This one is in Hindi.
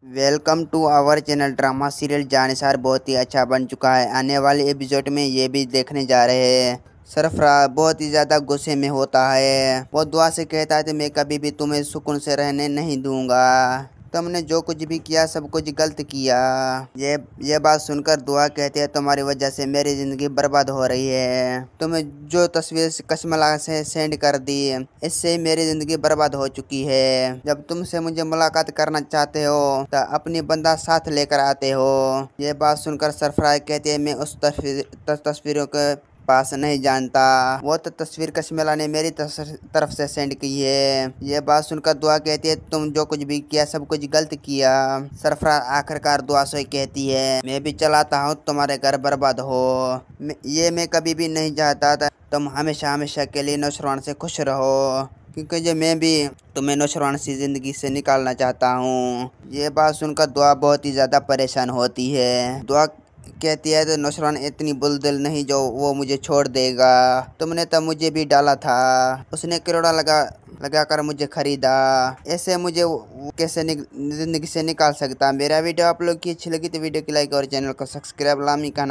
Welcome to our channel. Drama serial Jaan Nisar बहुत ही अच्छा बन चुका है। आने वाले एपिसोड में ये भी देखने जा रहे हैं। सरफराज बहुत ही ज्यादा गुस्से में होता है। वो दुआ से कहता है कि मैं कभी भी तुम्हें सुकून से रहने नहीं दूंगा। तुमने जो कुछ भी किया सब कुछ गलत किया। ये बात सुनकर दुआ कहते हैं तुम्हारी वजह से मेरी जिंदगी बर्बाद हो रही है। तुम्हें जो तस्वीर कश्मला से सेंड कर दी इससे मेरी जिंदगी बर्बाद हो चुकी है। जब तुमसे मुझे मुलाकात करना चाहते हो तो अपनी बंदा साथ लेकर आते हो। ये बात सुनकर सरफराज कहते हैं मैं उस तस्वीरों के पास नहीं जानता। वो तो तस्वीर कश्मीला ने मेरी तरफ से सेंड की है। ये बात सुनकर दुआ कहती है तुम जो कुछ भी किया सब कुछ गलत किया। सरफराज आखिरकार दुआ से कहती है मैं भी चलाता हूँ तुम्हारे घर बर्बाद हो। मैं कभी भी नहीं चाहता था तुम हमेशा हमेशा के लिए नौशरवान से खुश रहो, क्योंकि जो मैं भी तुम्हें नौशरवान सी ज़िंदगी से निकालना चाहता हूँ। ये बात सुनकर दुआ बहुत ही ज़्यादा परेशान होती है। दुआ कहती है तो नौशरवान इतनी बुलदिल नहीं जो वो मुझे छोड़ देगा। तुमने तो मुझे भी डाला था, उसने करोड़ा लगा कर मुझे खरीदा। ऐसे मुझे वो कैसे ज़िंदगी से निकाल सकता। मेरा वीडियो आप लोग की अच्छी लगी तो वीडियो की लाइक और चैनल को सब्सक्राइब लामी का